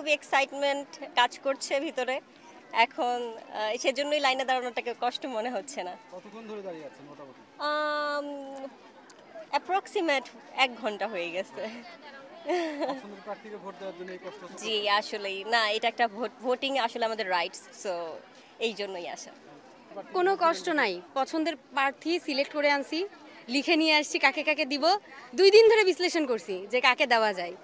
খুবই এক্সাইটমেন্ট কাজ করছে ভিতরে। এখন সেজন্যই লাইনে দাঁড়ানোটাকে কষ্ট মনে হচ্ছে না। কতক্ষণ ধরে দাঁড়িয়ে আছেন মোটামুটি? অ্যাপ্রক্সিমেট 1 ঘন্টা হয়ে গেছে। পছন্দের প্রার্থীকে ভোট দেওয়ার জন্য এই কষ্ট হচ্ছে? জি, আসলেই না, এটা একটা ভোটিং আসলে আমাদের রাইটস, সো এই জন্যই আসা। কোনো কষ্ট নাই, পছন্দের প্রার্থী সিলেক্ট করে আনছি, লিখে নিয়ে আসছি কাকে কাকে দিব। 2 দিন ধরে বিশ্লেষণ করছি যে কাকে দেওয়া যায়,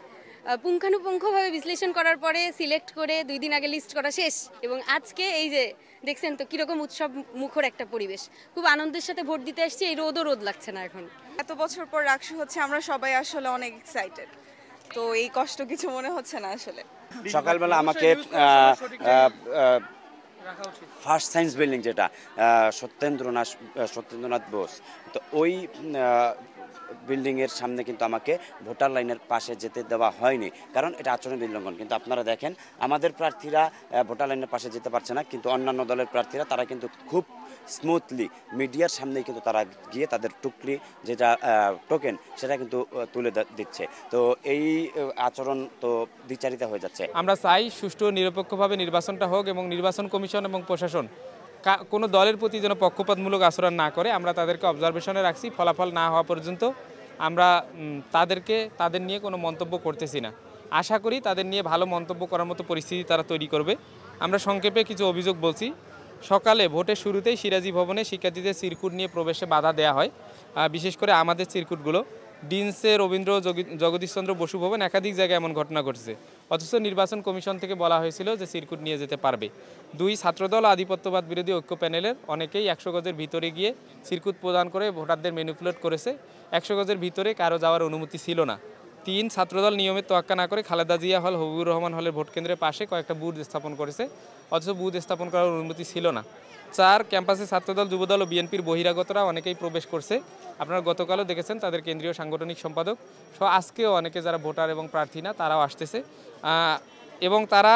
পুঙ্খানুপুঙ্খভাবে বিশ্লেষণ করার পরে সিলেক্ট করে 2 দিন আগে লিস্ট করা শেষ। এবং আজকে এই যে দেখছেন তো কীরকম উৎসব মুখর একটা পরিবেশ, খুব আনন্দের সাথে ভোট দিতে আসছি। এই রোদ লাগছে না এখন। এত বছর পর রাকসু হচ্ছে, আমরা সবাই আসলে অনেক এক্সাইটেড, তো এই কষ্ট কিছু মনে হচ্ছে না আসলে। সকালবেলা আমাকে ফার্স্ট সায়েন্স বিল্ডিং, যেটা সত্যেন্দ্রনাথ বোস, তো ওই বিল্ডিংয়ের সামনে কিন্তু আমাকে ভোটার লাইনের পাশে যেতে দেওয়া হয়নি, কারণ এটা আচরণ বিলঙ্ঘন। কিন্তু আপনারা দেখেন আমাদের প্রার্থীরা ভোটার লাইনের পাশে যেতে পারছে না, কিন্তু অন্যান্য দলের প্রার্থীরা তারা কিন্তু খুব স্মুথলি মিডিয়ার সামনেই কিন্তু তারা গিয়ে তাদের টুকলি যেটা টোকেন সেটা কিন্তু তুলে দিচ্ছে। তো এই আচরণ তো দ্বিচারিতা হয়ে যাচ্ছে। আমরা চাই সুষ্ঠু নিরপেক্ষভাবে নির্বাচনটা হোক এবং নির্বাচন কমিশন এবং প্রশাসন কোনো দলের প্রতি যেন পক্ষপাতমূলক আচরণ না করে। আমরা তাদেরকে অবজারভেশনে রাখছি, ফলাফল না হওয়া পর্যন্ত আমরা তাদের নিয়ে কোনো মন্তব্য করতেছি না। আশা করি তাদের নিয়ে ভালো মন্তব্য করার মতো পরিস্থিতি তারা তৈরি করবে। আমরা সংক্ষেপে কিছু অভিযোগ বলছি। সকালে ভোটের শুরুতেই সিরাজি ভবনে শিক্ষার্থীদের চিরকুট নিয়ে প্রবেশে বাধা দেওয়া হয়, বিশেষ করে আমাদের চিরকুটগুলো। ডিনসে রবীন্দ্র জগদীশচন্দ্র বসু ভবন একাধিক জায়গায় এমন ঘটনা ঘটছে, অথচ নির্বাচন কমিশন থেকে বলা হয়েছিল যে চিরকুট নিয়ে যেতে পারবে। 2 ছাত্রদল আধিপত্যবাদ বিরোধী ঐক্য প্যানেলের অনেকেই 100 গজের ভিতরে গিয়ে চিরকুট প্রদান করে ভোটারদের ম্যানিপুলেট করেছে। 100 গজের ভিতরে কারো যাওয়ার অনুমতি ছিল না। 3 ছাত্রদল নিয়মের তোয়াক্কা না করে খালেদা জিয়া হল, হবিবুর রহমান হলের ভোট কেন্দ্রের পাশে কয়েকটা বুথ স্থাপন করেছে, অথচ বুথ স্থাপন করার অনুমতি ছিল না। 4 ক্যাম্পাসে ছাত্রদল, যুবদল ও বিএনপির বহিরাগতরা অনেকেই প্রবেশ করছে। আপনারা গতকালও দেখেছেন তাদের কেন্দ্রীয় সাংগঠনিক সম্পাদক সহ আজকেও অনেকে যারা ভোটার এবং প্রার্থী না তারাও আসতেছে। এবং তারা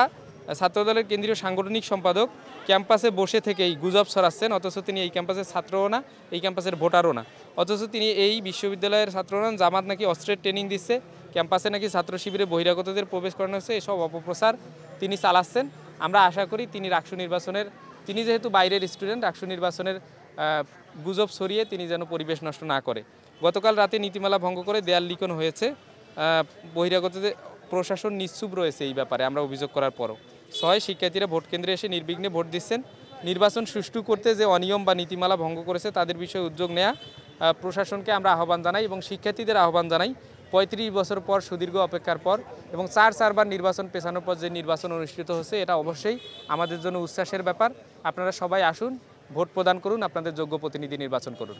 ছাত্রদলের কেন্দ্রীয় সাংগঠনিক সম্পাদক ক্যাম্পাসে বসে থেকেই গুজব ছড়াচ্ছেন, অথচ তিনি এই ক্যাম্পাসের ছাত্রও না, এই ক্যাম্পাসের ভোটারও না। অথচ তিনি এই বিশ্ববিদ্যালয়ের ছাত্র নন। জামাত নাকি অস্ত্রের ট্রেনিং দিচ্ছে, ক্যাম্পাসে নাকি ছাত্র শিবিরে বহিরাগতদের প্রবেশ করানো হচ্ছে, এসব অপপ্রচার তিনি চালাচ্ছেন। আমরা আশা করি তিনি যেহেতু বাইরের স্টুডেন্ট, রাকসু নির্বাচনের গুজব ছড়িয়ে তিনি যেন পরিবেশ নষ্ট না করে। গতকাল রাতে নীতিমালা ভঙ্গ করে দেয়াল লিখন হয়েছে, বহিরাগতদের প্রশাসন নিশ্চুপ রয়েছে এই ব্যাপারে আমরা অভিযোগ করার পরও। 6 শিক্ষার্থীরা ভোট কেন্দ্রে এসে নির্বিঘ্নে ভোট দিচ্ছেন। নির্বাচন সুষ্ঠু করতে যে অনিয়ম বা নীতিমালা ভঙ্গ করেছে তাদের বিষয়ে উদ্যোগ নেওয়া প্রশাসনকে আমরা আহ্বান জানাই এবং শিক্ষার্থীদের আহ্বান জানাই। 35 বছর পর, সুদীর্ঘ অপেক্ষার পর এবং 4বার নির্বাচন পেছানোর পর যে নির্বাচন অনুষ্ঠিত হচ্ছে, এটা অবশ্যই আমাদের জন্য উচ্ছ্বাসের ব্যাপার। আপনারা সবাই আসুন, ভোট প্রদান করুন, আপনাদের যোগ্য প্রতিনিধি নির্বাচন করুন।